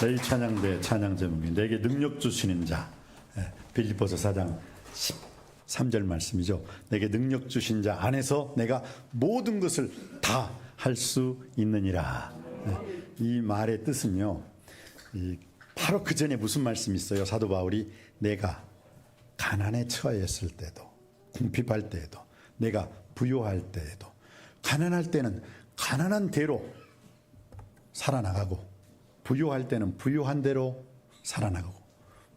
내 찬양대 찬양 제목이 내게 능력 주시는 자. 빌립보서 4장 13절 말씀이죠. 내게 능력 주신 자 안에서 내가 모든 것을 다 할 수 있느니라. 이 말의 뜻은요, 바로 그 전에 무슨 말씀이 있어요? 사도 바울이 내가 가난에 처했을 때도, 궁핍할 때에도, 내가 부요할 때에도, 가난할 때는 가난한 대로 살아나가고, 부요할 때는 부요한 대로 살아나가고,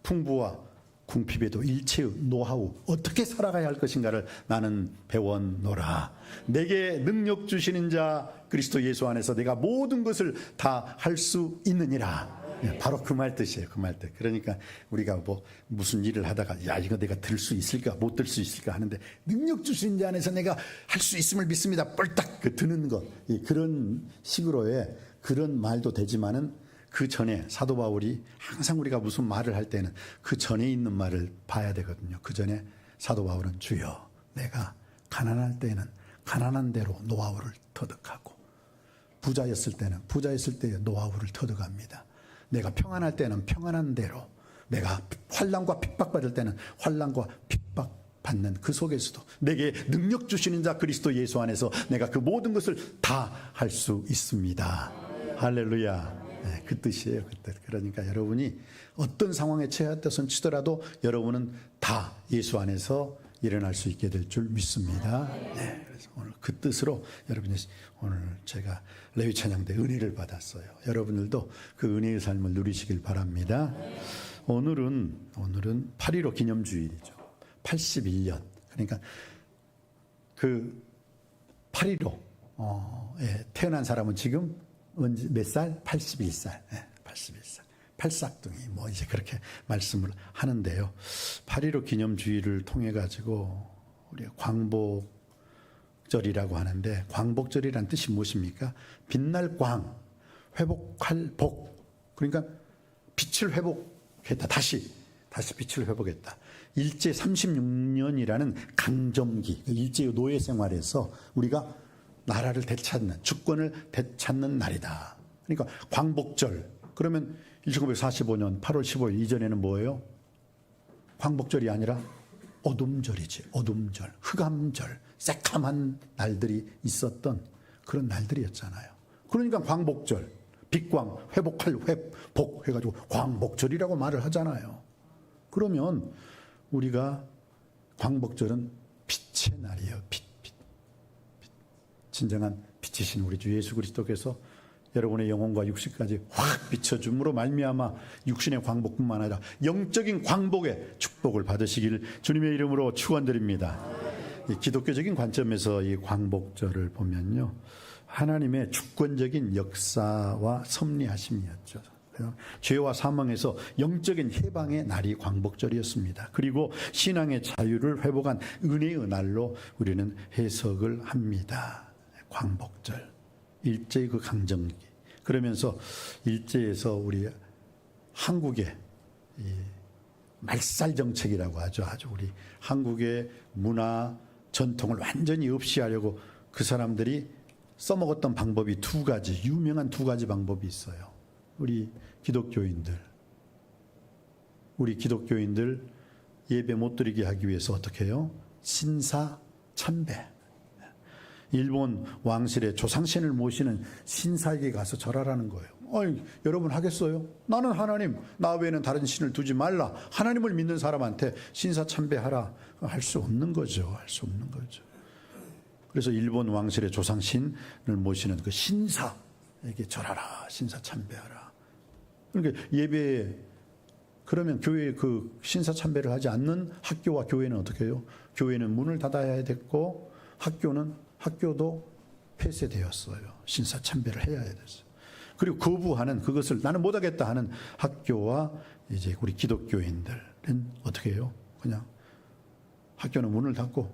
풍부와 궁핍에도 일체의 노하우, 어떻게 살아가야 할 것인가를 나는 배웠노라. 내게 능력 주시는 자 그리스도 예수 안에서 내가 모든 것을 다 할 수 있느니라. 바로 그 말 뜻이에요. 그 말 뜻. 그러니까 우리가 무슨 일을 하다가 야, 이거 내가 들 수 있을까 못 들 수 있을까 하는데, 능력 주시는 자 안에서 내가 할 수 있음을 믿습니다. 뻘딱 드는 것, 그런 식으로의 그런 말도 되지만은, 그 전에 사도 바울이 항상 우리가 무슨 말을 할 때는 그 전에 있는 말을 봐야 되거든요. 그 전에 사도 바울은 주여, 내가 가난할 때는 가난한 대로 노하우를 터득하고, 부자였을 때는 부자였을 때의 노하우를 터득합니다. 내가 평안할 때는 평안한 대로, 내가 환난과 핍박받을 때는 환난과 핍박받는 그 속에서도 내게 능력 주시는 자 그리스도 예수 안에서 내가 그 모든 것을 다 할 수 있습니다. 할렐루야. 그 뜻이에요. 그 뜻. 그러니까 여러분이 어떤 상황에 처했던 치더라도 여러분은 다 예수 안에서 일어날 수 있게 될 줄 믿습니다. 그래서 오늘 그 뜻으로 여러분이 오늘 제가 레위 찬양대 은혜를 받았어요. 여러분들도 그 은혜의 삶을 누리시길 바랍니다. 오늘은 8.15 기념주일이죠. 81년. 그러니까 그 8.15에 태어난 사람은 지금 몇 살? 81살. 81살. 팔싹둥이 이제 그렇게 말씀을 하는데요. 8.15 기념주의를 통해 가지고 우리가 광복절이라고 하는데, 광복절이란 뜻이 무엇입니까? 빛날 광, 회복할 복. 그러니까 빛을 회복했다. 다시 빛을 회복했다. 일제 36년이라는 강점기, 일제의 노예 생활에서 우리가 나라를 되찾는, 주권을 되찾는 날이다. 그러니까 광복절. 그러면 1945년 8월 15일 이전에는 뭐예요? 광복절이 아니라 어둠절이지. 어둠절, 흑암절, 새카만 날들이 있었던 그런 날들이었잖아요. 그러니까 광복절, 빛광, 회복할 회복 해가지고 광복절이라고 말을 하잖아요. 그러면 우리가 광복절은 빛의 날이에요. 빛. 진정한 빛이신 우리 주 예수 그리스도께서 여러분의 영혼과 육신까지 확 비춰줌으로 말미암아 육신의 광복뿐만 아니라 영적인 광복의 축복을 받으시길 주님의 이름으로 축원드립니다. 이 기독교적인 관점에서 이 광복절을 보면요, 하나님의 주권적인 역사와 섭리하심이었죠. 죄와 사망에서 영적인 해방의 날이 광복절이었습니다. 그리고 신앙의 자유를 회복한 은혜의 날로 우리는 해석을 합니다. 광복절, 일제의 그 강점기. 그러면서 일제에서 우리 한국의 이 말살 정책이라고 하죠. 아주 우리 한국의 문화 전통을 완전히 없이하려고 그 사람들이 써먹었던 방법이 유명한 두 가지 방법이 있어요. 우리 기독교인들 예배 못 드리게 하기 위해서 어떻게 해요? 신사참배. 일본 왕실의 조상신을 모시는 신사에게 가서 절하라는 거예요. 여러분 하겠어요? 나는 하나님, 나 외에는 다른 신을 두지 말라. 하나님을 믿는 사람한테 신사참배하라. 할 수 없는 거죠. 할 수 없는 거죠. 그래서 일본 왕실의 조상신을 모시는 그 신사에게 절하라. 신사참배하라. 그러니까 예배에, 그러면 교회에 그 신사참배를 하지 않는 학교와 교회는 어떻게 해요? 교회는 문을 닫아야 됐고, 학교도 폐쇄되었어요. 신사참배를 해야 됐어요. 그리고 거부하는, 그것을 나는 못하겠다 하는 학교와 이제 우리 기독교인들은 어떻게 해요? 그냥 학교는 문을 닫고,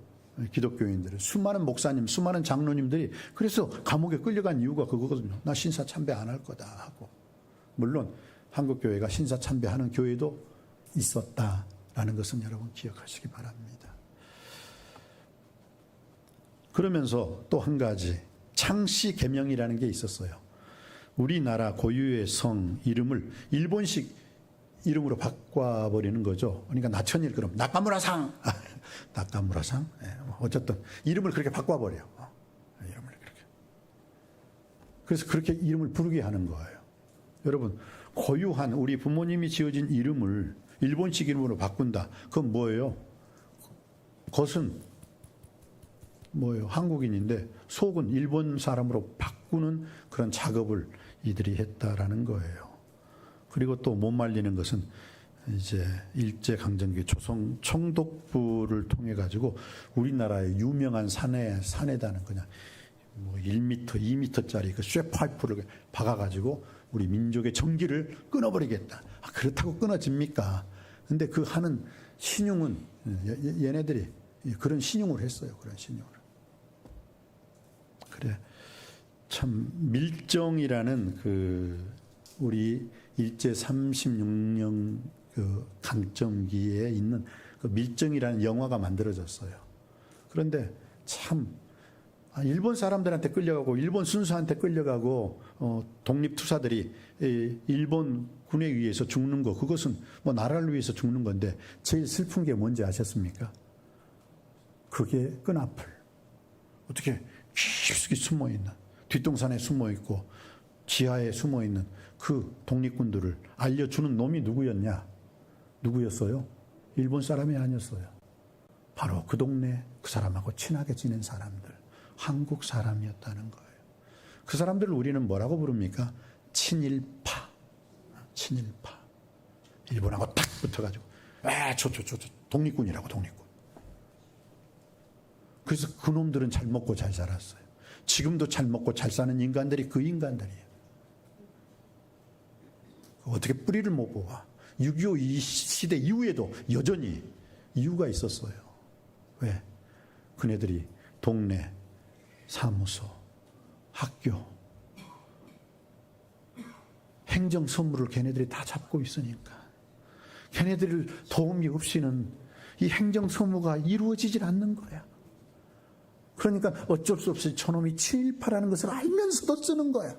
기독교인들은 수많은 목사님, 수많은 장로님들이 그래서 감옥에 끌려간 이유가 그거거든요. 나 신사참배 안 할 거다 하고. 물론 한국교회가 신사참배하는 교회도 있었다라는 것은 여러분 기억하시기 바랍니다. 그러면서 또 한 가지 창씨 계명이라는 게 있었어요. 우리나라 고유의 성 이름을 일본식 이름으로 바꿔버리는 거죠. 그러니까 나천일 그럼 나카무라상, 나카무라상. 어쨌든 이름을 그렇게 바꿔버려요. 이름을 그렇게. 그래서 그렇게 이름을 부르게 하는 거예요. 여러분, 고유한 우리 부모님이 지어진 이름을 일본식 이름으로 바꾼다. 그건 뭐예요? 겉은 뭐예요? 한국인인데 속은 일본 사람으로 바꾸는 그런 작업을 이들이 했다라는 거예요. 그리고 또 못 말리는 것은 이제 일제강점기 조선 총독부를 통해 가지고 우리나라의 유명한 산에다는 그냥 뭐 1m, 2m짜리 그 쇠파이프를 박아가지고 우리 민족의 전기를 끊어버리겠다. 그렇다고 끊어집니까? 근데 그 하는 신용은 얘네들이 그런 신용을 했어요. 그런 신용을. 그래. 참 밀정이라는 그 우리 일제 36년 그 강점기에 있는 그 밀정이라는 영화가 만들어졌어요. 그런데 참 일본 사람들한테 끌려가고 일본 순사한테 끌려가고 독립투사들이 일본 군에 의해서 죽는 거, 그것은 뭐 나라를 위해서 죽는 건데 제일 슬픈 게 뭔지 아셨습니까? 그게 끈앞을 어떻게 깊숙이 숨어있는 뒷동산에 숨어있고 지하에 숨어있는 그 독립군들을 알려주는 놈이 누구였냐? 누구였어요? 일본 사람이 아니었어요. 바로 그 동네 그 사람하고 친하게 지낸 사람들, 한국 사람이었다는 거예요. 그 사람들을 우리는 뭐라고 부릅니까? 친일파. 친일파. 일본하고 딱 붙어가지고 저 독립군이라고, 독립군. 그래서 그 놈들은 잘 먹고 잘 살았어요. 지금도 잘 먹고 잘 사는 인간들이 그 인간들이에요. 어떻게 뿌리를 못 뽑아. 6.25 이 시대 이후에도 여전히 이유가 있었어요. 왜? 그네들이 동네, 사무소, 학교, 행정 선물을 걔네들이 다 잡고 있으니까. 걔네들 도움이 없이는 이 행정 선무가 이루어지질 않는 거야. 그러니까 어쩔 수 없이 저놈이 친일파라는 것을 알면서도 쓰는 거야.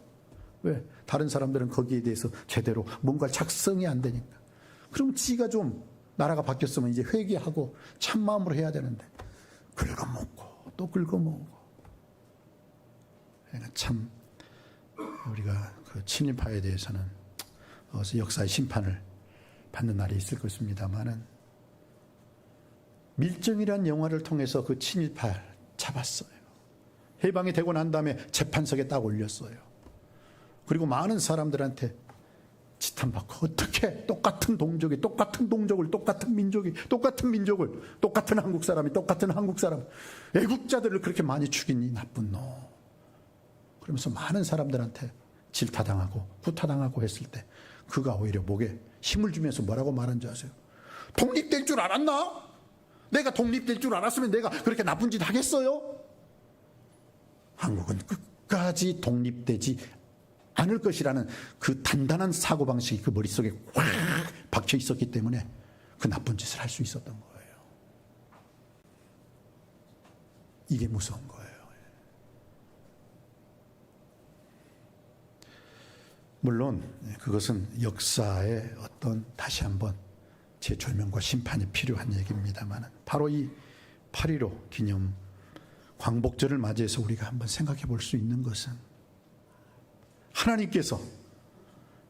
왜? 다른 사람들은 거기에 대해서 제대로 뭔가 작성이 안 되니까. 그럼 지가 좀 나라가 바뀌었으면 이제 회개하고 참마음으로 해야 되는데 긁어먹고 또 긁어먹고. 그러니까 참 우리가 그 친일파에 대해서는 역사의 심판을 받는 날이 있을 것입니다만은 밀정이라는 영화를 통해서 그 친일파 잡았어요. 해방이 되고 난 다음에 재판석에 딱 올렸어요. 그리고 많은 사람들한테 지탄받고 어떻게 똑같은 동족이 똑같은 동족을 똑같은 민족이 똑같은 민족을 똑같은 한국 사람이 똑같은 한국 사람 애국자들을 그렇게 많이 죽인 이 나쁜 놈. 그러면서 많은 사람들한테 질타당하고 구타당하고 했을 때 그가 오히려 목에 힘을 주면서 뭐라고 말한지 아세요? 독립될 줄 알았나? 내가 독립될 줄 알았으면 내가 그렇게 나쁜 짓 하겠어요? 한국은 끝까지 독립되지 않을 것이라는 그 단단한 사고방식이 그 머릿속에 꽉 박혀 있었기 때문에 그 나쁜 짓을 할 수 있었던 거예요. 이게 무서운 거예요. 물론 그것은 역사의 어떤 다시 한번 재조명과 심판이 필요한 얘기입니다만 바로 이 8.15 기념 광복절을 맞이해서 우리가 한번 생각해 볼 수 있는 것은 하나님께서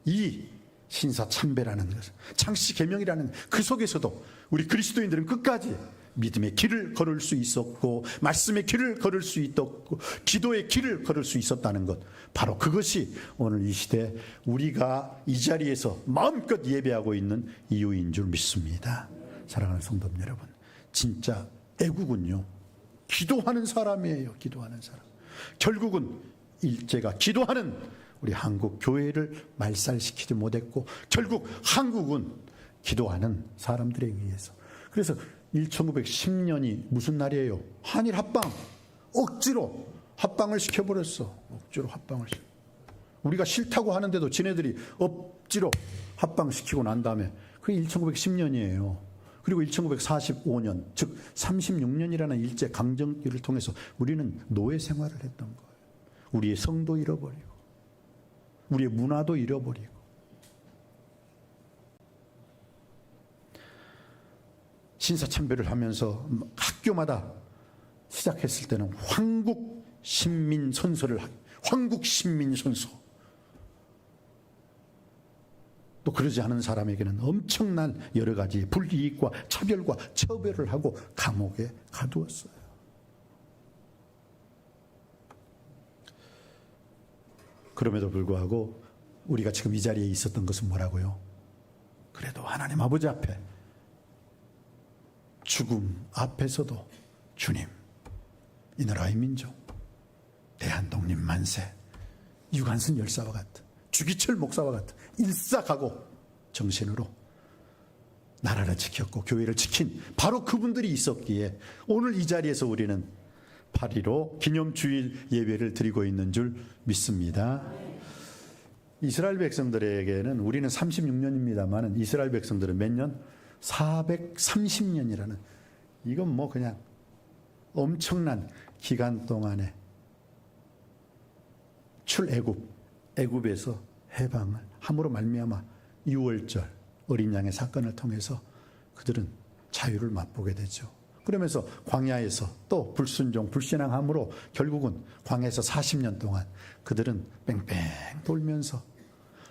이 신사참배라는 것, 창시계명이라는 그 속에서도 우리 그리스도인들은 끝까지 믿음의 길을 걸을 수 있었고 말씀의 길을 걸을 수 있었고 기도의 길을 걸을 수 있었다는 것, 바로 그것이 오늘 이 시대 우리가 이 자리에서 마음껏 예배하고 있는 이유인 줄 믿습니다. 사랑하는 성도 여러분, 진짜 애국은요 기도하는 사람이에요. 기도하는 사람. 결국은 일제가 기도하는 우리 한국 교회를 말살시키지 못했고 결국 한국은 기도하는 사람들에 의해서. 그래서 1910년이 무슨 날이에요? 한일 합방. 억지로 합방을 시켜버렸어. 억지로 합방을 시켜. 우리가 싫다고 하는데도 지네들이 억지로 합방시키고 난 다음에 그게 1910년이에요. 그리고 1945년, 즉 36년이라는 일제 강점기를 통해서 우리는 노예 생활을 했던 거예요. 우리의 성도 잃어버리고 우리의 문화도 잃어버리고. 신사참배를 하면서 학교마다 시작했을 때는 황국신민선서를 황국신민선서. 또 그러지 않은 사람에게는 엄청난 여러 가지 불이익과 차별과 처벌을 하고 감옥에 가두었어요. 그럼에도 불구하고 우리가 지금 이 자리에 있었던 것은 뭐라고요? 그래도 하나님 아버지 앞에, 죽음 앞에서도 주님, 이 나라의 민족, 대한독립 만세, 유관순 열사와 같은, 주기철 목사와 같은 일사각오 정신으로 나라를 지켰고 교회를 지킨 바로 그분들이 있었기에 오늘 이 자리에서 우리는 8.15 기념주일 예배를 드리고 있는 줄 믿습니다. 이스라엘 백성들에게는, 우리는 36년입니다만 이스라엘 백성들은 몇 년? 430년이라는, 이건 뭐 그냥 엄청난 기간 동안에 애굽에서 해방을 함으로 말미암아 6월절 어린 양의 사건을 통해서 그들은 자유를 맛보게 되죠. 그러면서 광야에서 또 불순종, 불신앙함으로 결국은 광야에서 40년 동안 그들은 뺑뺑 돌면서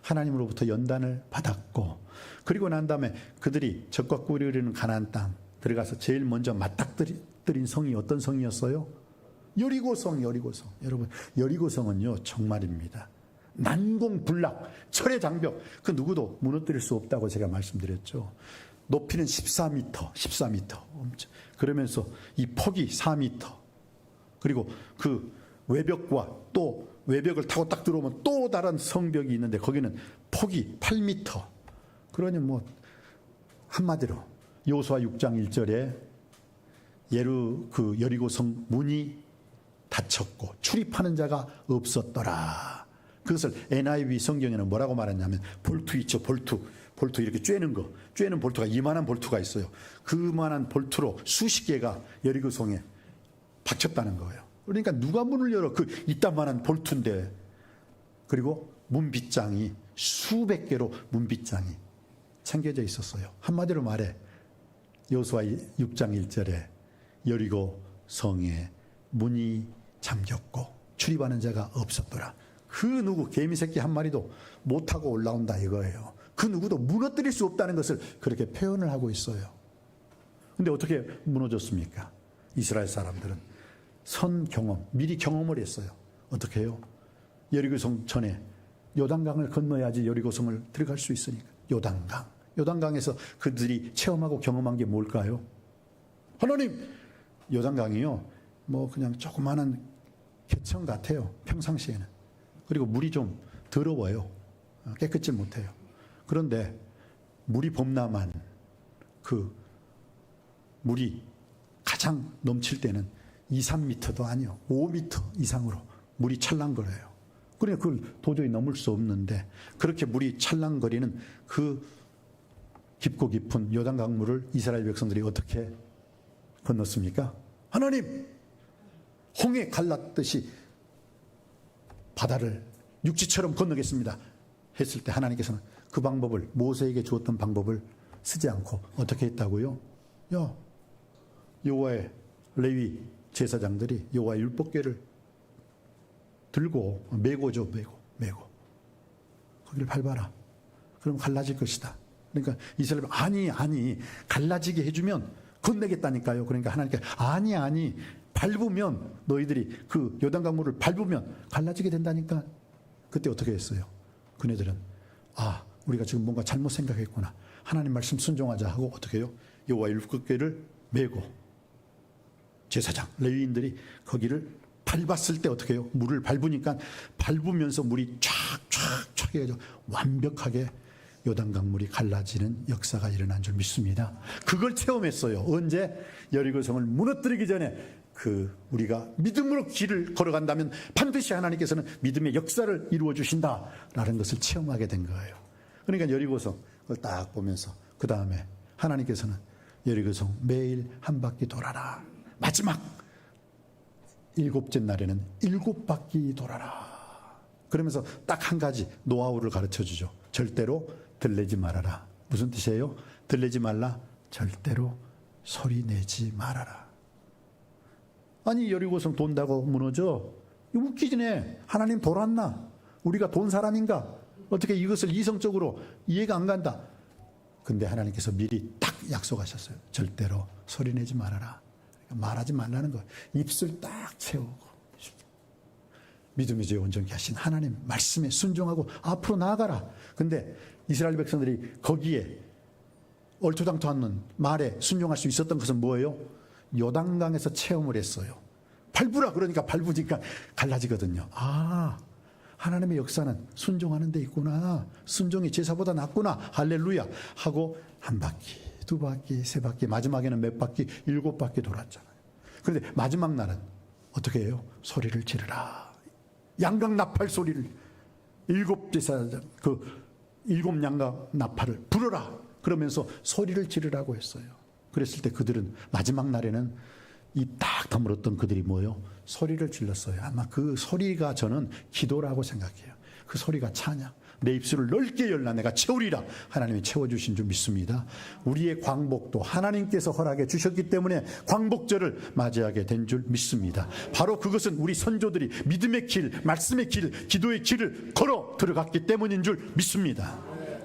하나님으로부터 연단을 받았고, 그리고 난 다음에 그들이 적과 꿀이 흐르는 가나안 땅 들어가서 제일 먼저 맞닥뜨린 성이 어떤 성이었어요? 여리고성. 여러분, 여리고성은요 정말입니다. 난공불락, 철의 장벽, 그 누구도 무너뜨릴 수 없다고 제가 말씀드렸죠. 높이는 14m. 그러면서 이 폭이 4m. 그리고 그 외벽과 또 외벽을 타고 딱 들어오면 또 다른 성벽이 있는데 거기는 폭이 8m. 그러니 뭐 한마디로 여호수아 6장 1절에 여리고성 문이 닫혔고 출입하는 자가 없었더라. 그것을 NIV 성경에는 뭐라고 말했냐면, 볼트 있죠, 볼트 이렇게 쬐는 볼트가 이만한 볼트가 있어요. 그만한 볼트로 수십 개가 여리고성에 박혔다는 거예요. 그러니까 누가 문을 열어? 그 이따만한 볼트인데. 그리고 문빗장이 수백 개로 문빗장이 챙겨져 있었어요. 한마디로 말해 여호수아 6장 1절에 여리고성에 문이 잠겼고 출입하는 자가 없었더라. 그 누구 개미새끼 한 마리도 못하고 올라온다 이거예요. 그 누구도 무너뜨릴 수 없다는 것을 그렇게 표현을 하고 있어요. 근데 어떻게 무너졌습니까? 이스라엘 사람들은 선 경험, 미리 경험을 했어요. 어떻게 해요? 여리고성 전에 요단강을 건너야지 여리고성을 들어갈 수 있으니까. 요단강에서 그들이 체험하고 경험한 게 뭘까요? 하나님, 요단강이요 뭐 그냥 조그마한 개천 같아요, 평상시에는. 그리고 물이 좀 더러워요. 깨끗지 못해요. 그런데 물이 범람한 그 물이 가장 넘칠 때는 2, 3m도 아니요 5m 이상으로 물이 찰랑거려요. 그러니까 그걸 도저히 넘을 수 없는데, 그렇게 물이 찰랑거리는 그 깊고 깊은 요단강물을 이스라엘 백성들이 어떻게 건넜습니까? 하나님, 홍해 갈랐듯이 바다를 육지처럼 건너겠습니다 했을 때 하나님께서는 그 방법을, 모세에게 주었던 방법을 쓰지 않고 어떻게 했다고요? 여호와의 레위 제사장들이 여호와의 율법궤를 들고 메고죠. 메고 거기를 밟아라. 그럼 갈라질 것이다. 그러니까 이스라엘, 아니 갈라지게 해주면 건네겠다니까요. 그러니까 하나님께 아니 밟으면, 너희들이 그 요단강물을 밟으면 갈라지게 된다니까. 그때 어떻게 했어요? 그네들은 우리가 지금 뭔가 잘못 생각했구나, 하나님 말씀 순종하자 하고 어떻게 해요? 여호와 율법궤를 메고 제사장 레위인들이 거기를 밟았을 때 어떻게 해요? 물을 밟으니까 밟으면서 물이 촥 해가지고 완벽하게 요단강물이 갈라지는 역사가 일어난 줄 믿습니다. 그걸 체험했어요. 언제? 여리고성을 무너뜨리기 전에 우리가 믿음으로 길을 걸어간다면 반드시 하나님께서는 믿음의 역사를 이루어 주신다라는 것을 체험하게 된 거예요. 그러니까 여리고성 그걸 딱 보면서 그 다음에 하나님께서는 여리고성 매일 한 바퀴 돌아라. 마지막 7째 날에는 7바퀴 돌아라. 그러면서 딱 한 가지 노하우를 가르쳐 주죠. 절대로 들리지 말아라. 무슨 뜻이에요? 들리지 말라. 절대로 소리 내지 말아라. 아니 여리고성 돈다고 무너져? 이거 웃기지네. 하나님 돌았나? 우리가 돈 사람인가? 어떻게 이것을 이성적으로 이해가 안 간다. 근데 하나님께서 미리 딱 약속하셨어요. 절대로 소리 내지 말아라. 그러니까 말하지 말라는 거예요. 입술 딱 채우고 믿음의 죄 온전케 하신 하나님 말씀에 순종하고 앞으로 나아가라. 근데 이스라엘 백성들이 거기에 얼토당토 않는 말에 순종할 수 있었던 것은 뭐예요? 요단강에서 체험을 했어요. 밟으라 그러니까 밟으니까 갈라지거든요. 아, 하나님의 역사는 순종하는 데 있구나. 순종이 제사보다 낫구나. 할렐루야 하고 한 바퀴, 두 바퀴, 세 바퀴, 마지막에는 몇 바퀴, 7바퀴 돌았잖아요. 그런데 마지막 날은 어떻게 해요? 소리를 지르라. 양각 나팔 소리를 7제사장 그 7양각 나팔을 불어라. 그러면서 소리를 지르라고 했어요. 그랬을 때 그들은 마지막 날에는 입 딱 다물었던 그들이 뭐예요? 소리를 질렀어요. 아마 그 소리가 저는 기도라고 생각해요. 그 소리가 찬양. 내 입술을 넓게 열라 내가 채우리라. 하나님이 채워주신 줄 믿습니다. 우리의 광복도 하나님께서 허락해 주셨기 때문에 광복절을 맞이하게 된 줄 믿습니다. 바로 그것은 우리 선조들이 믿음의 길, 말씀의 길, 기도의 길을 걸어 들어갔기 때문인 줄 믿습니다.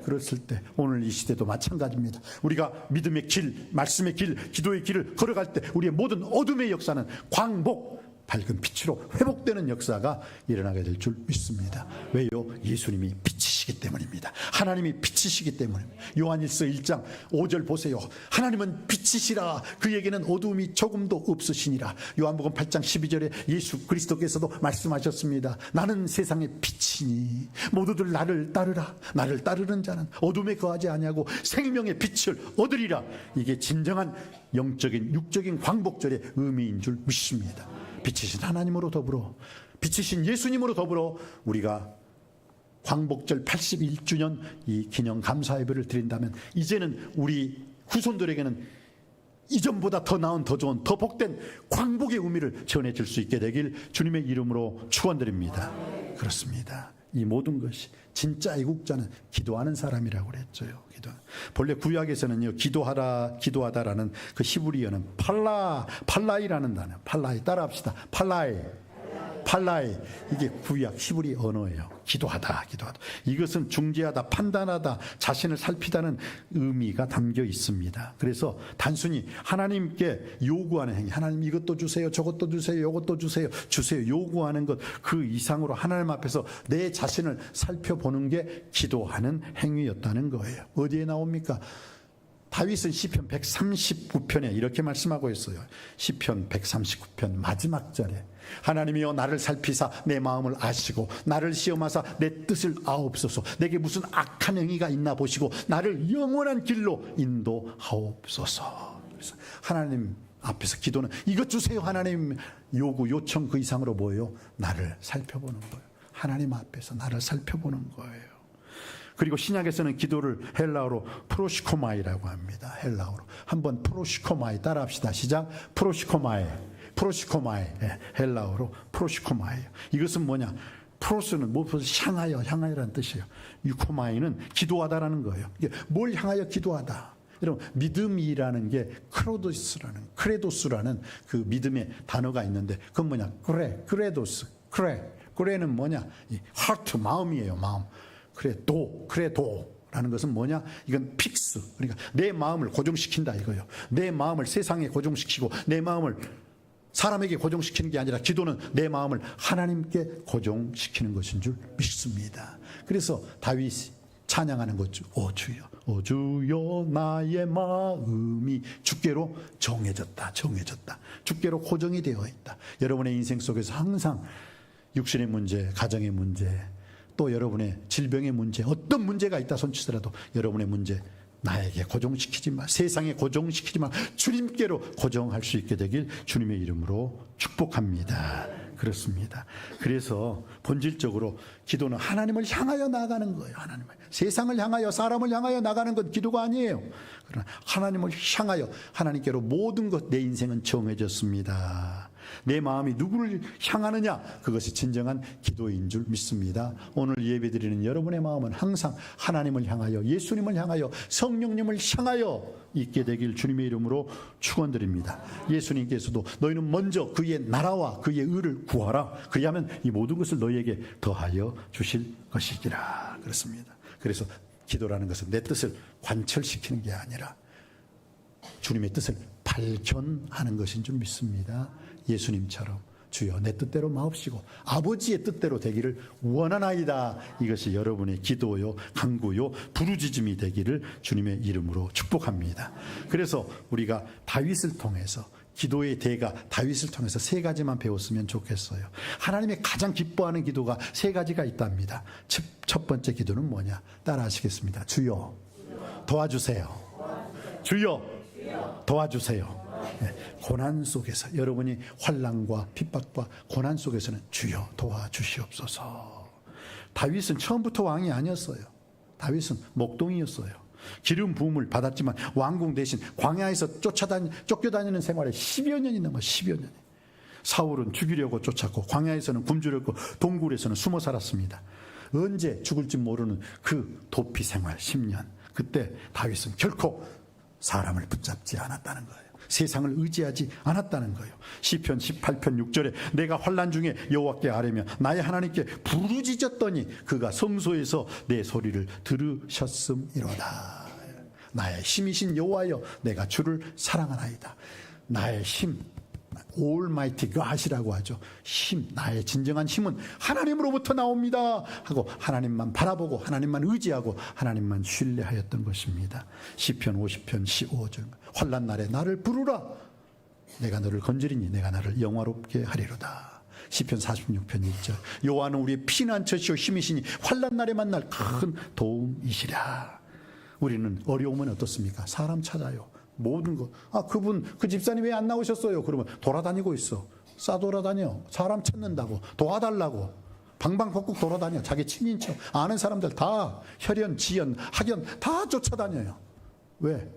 그랬을 때 오늘 이 시대도 마찬가지입니다. 우리가 믿음의 길, 말씀의 길, 기도의 길을 걸어갈 때 우리의 모든 어둠의 역사는 광복, 밝은 빛으로 회복되는 역사가 일어나게 될 줄 믿습니다. 왜요? 예수님이 빛이시기 때문입니다. 하나님이 빛이시기 때문입니다. 요한일서 1장 5절 보세요. 하나님은 빛이시라 그에게는 어두움이 조금도 없으시니라. 요한복음 8장 12절에 예수 그리스도께서도 말씀하셨습니다. 나는 세상의 빛이니 모두들 나를 따르라. 나를 따르는 자는 어둠에 거하지 아니하고 생명의 빛을 얻으리라. 이게 진정한 영적인 육적인 광복절의 의미인 줄 믿습니다. 빛이신 하나님으로 더불어 빛이신 예수님으로 더불어 우리가 광복절 81주년 이 기념 감사 예배를 드린다면 이제는 우리 후손들에게는 이전보다 더 나은 더 좋은 더 복된 광복의 의미를 전해줄 수 있게 되길 주님의 이름으로 축원드립니다. 그렇습니다. 이 모든 것이 진짜 애국자는 기도하는 사람이라고 그랬죠. 본래 구약에서는요 기도하다라는 그 히브리어는 팔라이라는 단어. 팔라이 따라합시다. 팔라이 이게 구약 히브리 언어예요. 기도하다. 이것은 중재하다, 판단하다, 자신을 살피다는 의미가 담겨 있습니다. 그래서 단순히 하나님께 요구하는 행위, 하나님 이것도 주세요, 저것도 주세요, 이것도 주세요 요구하는 것 그 이상으로 하나님 앞에서 내 자신을 살펴보는 게 기도하는 행위였다는 거예요. 어디에 나옵니까? 다윗은 시편 139편에 이렇게 말씀하고 있어요. 시편 139편 마지막 절에 하나님이여 나를 살피사 내 마음을 아시고 나를 시험하사 내 뜻을 아옵소서. 내게 무슨 악한 행위가 있나 보시고 나를 영원한 길로 인도하옵소서. 그래서 하나님 앞에서 기도는 이것 주세요 하나님 요구 요청 그 이상으로 뭐예요? 나를 살펴보는 거예요. 하나님 앞에서 나를 살펴보는 거예요. 그리고 신약에서는 기도를 헬라어로 프로시코마이라고 합니다. 헬라어로 한번 프로시코마이 따라합시다. 시작. 프로시코마이 헬라어로 프로시코마이. 이것은 뭐냐? 프로스는 무엇을 향하여라는 뜻이에요. 유코마이는 기도하다라는 거예요. 이게 뭘 향하여 기도하다. 여러분 믿음이라는 게 크레도스라는 그 믿음의 단어가 있는데 그건 뭐냐? 크레는 뭐냐? 이 하트 마음이에요. 마음. 크레도라는 것은 뭐냐? 이건 픽스. 그러니까 내 마음을 고정시킨다 이거예요. 내 마음을 세상에 고정시키고 내 마음을 사람에게 고정시키는 게 아니라 기도는 내 마음을 하나님께 고정시키는 것인 줄 믿습니다. 그래서 다윗이 찬양하는 거죠. 오 주여 나의 마음이 주께로 정해졌다. 주께로 고정이 되어 있다. 여러분의 인생 속에서 항상 육신의 문제, 가정의 문제, 또 여러분의 질병의 문제, 어떤 문제가 있다 손치더라도 여러분의 문제 나에게 고정시키지 마, 세상에 고정시키지 마, 주님께로 고정할 수 있게 되길 주님의 이름으로 축복합니다. 그렇습니다. 그래서 본질적으로 기도는 하나님을 향하여 나가는 거예요. 세상을 향하여 사람을 향하여 나가는 건 기도가 아니에요. 그러나 하나님을 향하여 하나님께로 모든 것 내 인생은 정해졌습니다. 내 마음이 누구를 향하느냐, 그것이 진정한 기도인 줄 믿습니다. 오늘 예배드리는 여러분의 마음은 항상 하나님을 향하여, 예수님을 향하여, 성령님을 향하여 있게 되길 주님의 이름으로 축원드립니다. 예수님께서도 너희는 먼저 그의 나라와 그의 의를 구하라, 그리하면 이 모든 것을 너희에게 더하여 주실 것이기라 그렇습니다. 그래서 기도라는 것은 내 뜻을 관철시키는 게 아니라 주님의 뜻을 발견하는 것인 줄 믿습니다. 예수님처럼 주여 내 뜻대로 마옵시고 아버지의 뜻대로 되기를 원하나이다. 이것이 여러분의 기도요, 간구요, 부르짖음이 되기를 주님의 이름으로 축복합니다. 그래서 우리가 다윗을 통해서, 기도의 대가 다윗을 통해서 세 가지만 배웠으면 좋겠어요. 하나님이 가장 기뻐하는 기도가 세 가지가 있답니다. 첫 번째 기도는 뭐냐? 따라 하시겠습니다. 주여 도와주세요. 주여 도와주세요. 고난 속에서, 여러분이 환난과 핍박과 고난 속에서는 주여 도와주시옵소서. 다윗은 처음부터 왕이 아니었어요. 다윗은 목동이었어요. 기름 부음을 받았지만 왕궁 대신 광야에서 쫓겨다니는 생활에 10여 년이 넘어 10여 년이. 사울은 죽이려고 쫓았고 광야에서는 굶주렸고 동굴에서는 숨어 살았습니다. 언제 죽을지 모르는 그 도피 생활 10년. 그때 다윗은 결코 사람을 붙잡지 않았다는 거예요. 세상을 의지하지 않았다는 거예요. 시편 18편 6절에 내가 환난 중에 여호와께 아뢰며 나의 하나님께 부르짖었더니 그가 성소에서 내 소리를 들으셨음이로다. 나의 힘이신 여호와여, 내가 주를 사랑하나이다. 나의 힘, Almighty God이라고 하죠. 힘, 나의 진정한 힘은 하나님으로부터 나옵니다 하고 하나님만 바라보고 하나님만 의지하고 하나님만 신뢰하였던 것입니다. 시편 50편 15절 환난 날에 나를 부르라, 내가 너를 건지리니 내가 나를 영화롭게 하리로다. 시편 46편 1절 여호와는 우리의 피난처시오 힘이시니 환난 날에 만날 큰 도움이시라. 우리는 어려우면 어떻습니까? 사람 찾아요. 모든 것. 그분, 그 집사님 왜 안 나오셨어요? 그러면 돌아다니고 있어. 싸돌아다녀. 사람 찾는다고, 도와달라고 방방곡곡 돌아다녀. 자기 친인척, 아는 사람들 다 혈연, 지연, 학연 다 쫓아다녀요. 왜?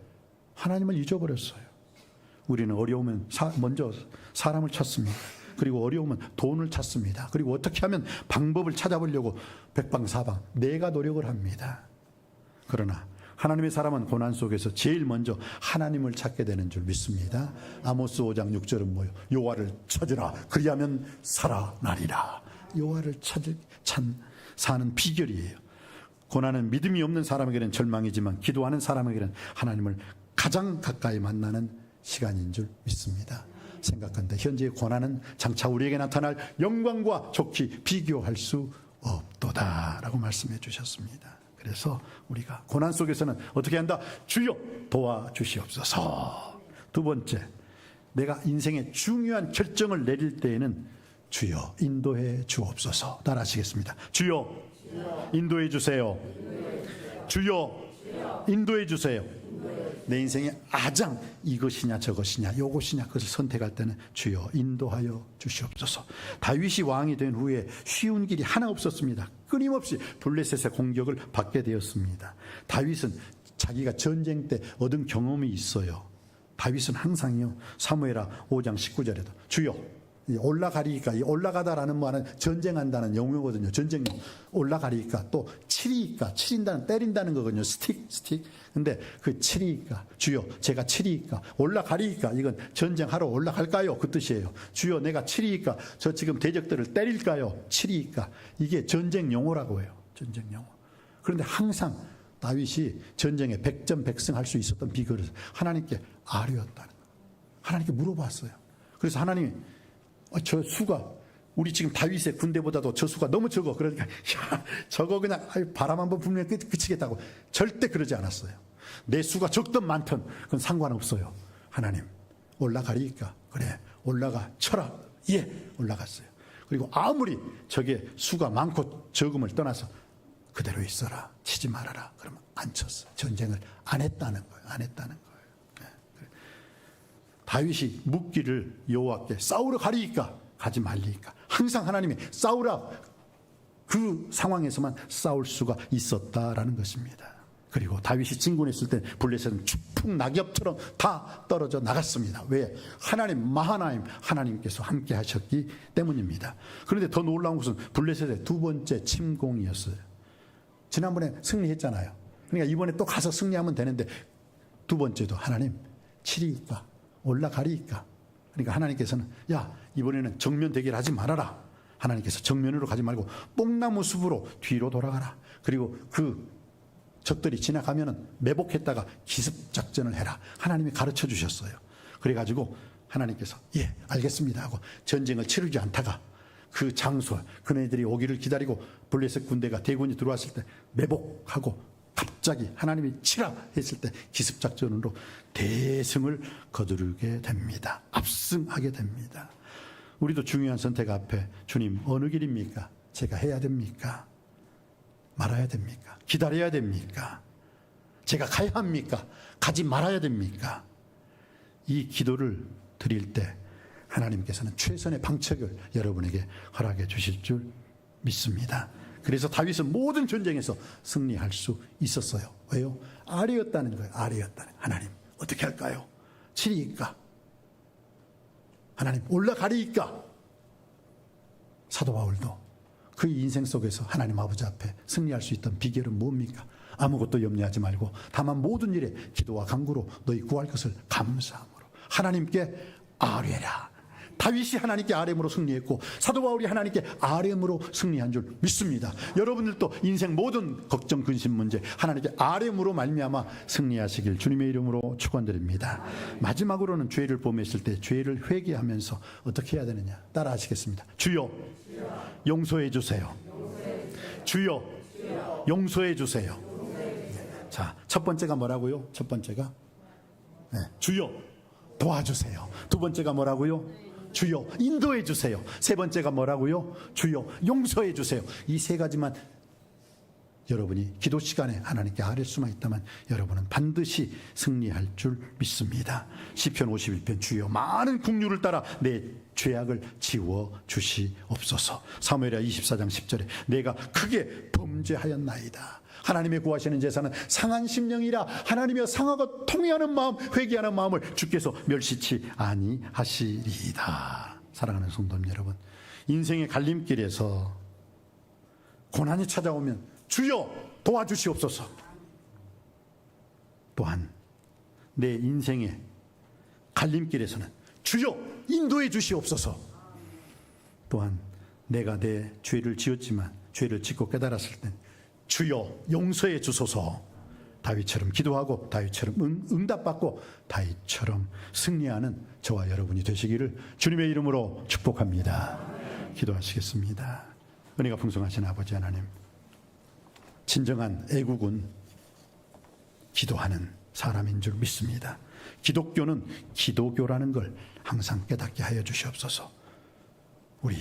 하나님을 잊어버렸어요. 우리는 어려우면 먼저 사람을 찾습니다. 그리고 어려우면 돈을 찾습니다. 그리고 어떻게 하면 방법을 찾아보려고 백방사방 내가 노력을 합니다. 그러나 하나님의 사람은 고난 속에서 제일 먼저 하나님을 찾게 되는 줄 믿습니다. 아모스 5장 6절은 뭐예요? 여호와를 찾으라, 그리하면 살아나리라. 여호와를 사는 비결이에요. 고난은 믿음이 없는 사람에게는 절망이지만 기도하는 사람에게는 하나님을 가장 가까이 만나는 시간인 줄 믿습니다. 생각한다. 현재의 고난은 장차 우리에게 나타날 영광과 좋게 비교할 수 없도다라고 말씀해 주셨습니다. 그래서 우리가 고난 속에서는 어떻게 한다? 주여 도와주시옵소서. 두 번째, 내가 인생의 중요한 결정을 내릴 때에는 주여 인도해 주옵소서. 따라 하시겠습니다. 주여 인도해 주세요. 주여 인도해 주세요. 내 인생의 아장, 이것이냐 저것이냐 요것이냐 그것을 선택할 때는 주여 인도하여 주시옵소서. 다윗이 왕이 된 후에 쉬운 길이 하나 없었습니다. 끊임없이 블레셋의 공격을 받게 되었습니다. 다윗은 자기가 전쟁 때 얻은 경험이 있어요. 다윗은 항상요, 사무엘하 5장 19절에도 주여, 올라가리까, 이 올라가다라는 말은 전쟁한다는 용어거든요. 전쟁용. 올라가리까, 또 치리까, 치린다는, 때린다는 거거든요. 스틱. 근데 그 치리까, 주여 제가 치리까, 올라가리까, 이건 전쟁하러 올라갈까요? 그 뜻이에요. 주여 내가 치리까, 저 지금 대적들을 때릴까요? 치리까. 이게 전쟁 용어라고 해요. 전쟁 용어. 그런데 항상 다윗이 전쟁에 백전백승할 수 있었던 비결을 하나님께 아뢰었다는 거예요. 하나님께 물어봤어요. 그래서 하나님이 저 수가, 우리 지금 다윗의 군대보다도 저 수가 너무 적어. 그러니까 야, 저거 그냥 바람 한번 불면 그치겠다고. 절대 그러지 않았어요. 내 수가 적든 많든 그건 상관없어요. 하나님 올라가리까? 그래 올라가 쳐라. 예, 올라갔어요. 그리고 아무리 저게 수가 많고 적음을 떠나서 그대로 있어라, 치지 말아라, 그러면 안 쳤어요. 전쟁을 안 했다는 거예요. 안 했다는 거예요. 다윗이 묻기를 여호와께 싸우러 가리이까 가지 말리이까, 항상 하나님이 싸우라, 그 상황에서만 싸울 수가 있었다라는 것입니다. 그리고 다윗이 진군했을 때 블레셋은 추풍 낙엽처럼 다 떨어져 나갔습니다. 왜? 하나님, 마하나임 하나님께서 함께 하셨기 때문입니다. 그런데 더 놀라운 것은 블레셋의 두 번째 침공이었어요. 지난번에 승리했잖아요. 그러니까 이번에 또 가서 승리하면 되는데 두 번째도 하나님 치리이까 올라가리이까. 그러니까 하나님께서는 야, 이번에는 정면 대결하지 말아라. 하나님께서 정면으로 가지 말고 뽕나무 숲으로 뒤로 돌아가라. 그리고 그 적들이 지나가면은 매복했다가 기습작전을 해라. 하나님이 가르쳐 주셨어요. 그래가지고 하나님께서 예, 알겠습니다 하고 전쟁을 치르지 않다가 그 장소, 그네들이 오기를 기다리고 블레셋 군대가 대군이 들어왔을 때 매복하고 갑자기 하나님이 치라 했을 때 기습작전으로 대승을 거두게 됩니다. 압승하게 됩니다. 우리도 중요한 선택 앞에 주님 어느 길입니까? 제가 해야 됩니까? 말아야 됩니까? 기다려야 됩니까? 제가 가야 합니까? 가지 말아야 됩니까? 이 기도를 드릴 때 하나님께서는 최선의 방책을 여러분에게 허락해 주실 줄 믿습니다. 그래서 다윗은 모든 전쟁에서 승리할 수 있었어요. 왜요? 아뢰었다는 거예요. 아뢰었다는. 하나님 어떻게 할까요? 치리이까? 하나님 올라가리이까? 사도 바울도 그 인생 속에서 하나님 아버지 앞에 승리할 수 있던 비결은 뭡니까? 아무것도 염려하지 말고 다만 모든 일에 기도와 간구로 너희 구할 것을 감사함으로 하나님께 아뢰라. 다윗이 하나님께 아뢰므로 승리했고 사도 바울이 하나님께 아뢰므로 승리한 줄 믿습니다. 여러분들도 인생 모든 걱정, 근심 문제 하나님께 아뢰므로 말미암아 승리하시길 주님의 이름으로 축원드립니다. 마지막으로는 죄를 범했을 때 죄를 회개하면서 어떻게 해야 되느냐 따라하시겠습니다. 주여 용서해 주세요. 주여 용서해 주세요. 자, 첫 번째가 뭐라고요? 첫 번째가 주여 도와주세요. 두 번째가 뭐라고요? 주여 인도해 주세요. 세 번째가 뭐라고요? 주여 용서해 주세요. 이 세 가지만 여러분이 기도 시간에 하나님께 아뢰 수만 있다면 여러분은 반드시 승리할 줄 믿습니다. 시편 51편 주여 많은 긍휼을 따라 내 죄악을 지워 주시옵소서. 사무엘하 24장 10절에 내가 크게 범죄하였나이다. 하나님의 구하시는 제사는 상한 심령이라 하나님이여 상하고 통회하는 마음 회개하는 마음을 주께서 멸시치 아니하시리이다. 사랑하는 성도님 여러분, 인생의 갈림길에서 고난이 찾아오면 주여 도와주시옵소서. 또한 내 인생의 갈림길에서는 주여 인도해 주시옵소서. 또한 내가 내 죄를 지었지만 죄를 짓고 깨달았을 땐 주여 용서해 주소서. 다윗처럼 기도하고 다윗처럼 응답받고 다윗처럼 승리하는 저와 여러분이 되시기를 주님의 이름으로 축복합니다. 기도하시겠습니다. 은혜가 풍성하신 아버지 하나님, 진정한 애국은 기도하는 사람인 줄 믿습니다. 기독교는 기도교라는 걸 항상 깨닫게 하여 주시옵소서. 우리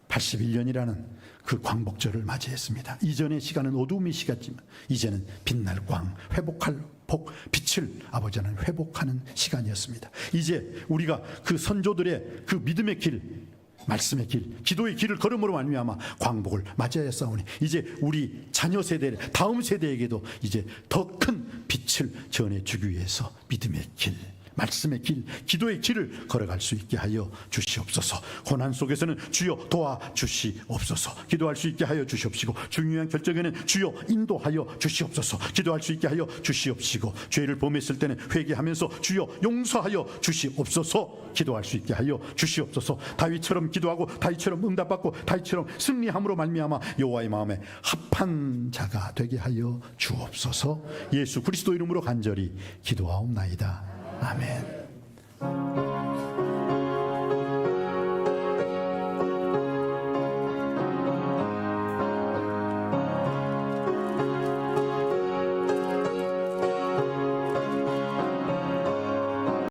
81년이라는 그 광복절을 맞이했습니다. 이전의 시간은 어두움의 시간이지만 이제는 빛날 광, 회복할 복, 빛을 아버지 하나님 회복하는 시간이었습니다. 이제 우리가 그 선조들의 그 믿음의 길, 말씀의 길, 기도의 길을 걸음으로 말미암아 광복을 맞이하였사오니 이제 우리 자녀 세대, 다음 세대에게도 이제 더 큰 빛을 전해주기 위해서 믿음의 길, 말씀의 길, 기도의 길을 걸어갈 수 있게 하여 주시옵소서. 고난 속에서는 주여 도와주시옵소서. 기도할 수 있게 하여 주시옵시고 중요한 결정에는 주여 인도하여 주시옵소서. 기도할 수 있게 하여 주시옵시고 죄를 범했을 때는 회개하면서 주여 용서하여 주시옵소서. 기도할 수 있게 하여 주시옵소서. 다윗처럼 기도하고 다윗처럼 응답받고 다윗처럼 승리함으로 말미암아 여호와의 마음에 합한 자가 되게 하여 주옵소서. 예수 그리스도 이름으로 간절히 기도하옵나이다. 아멘.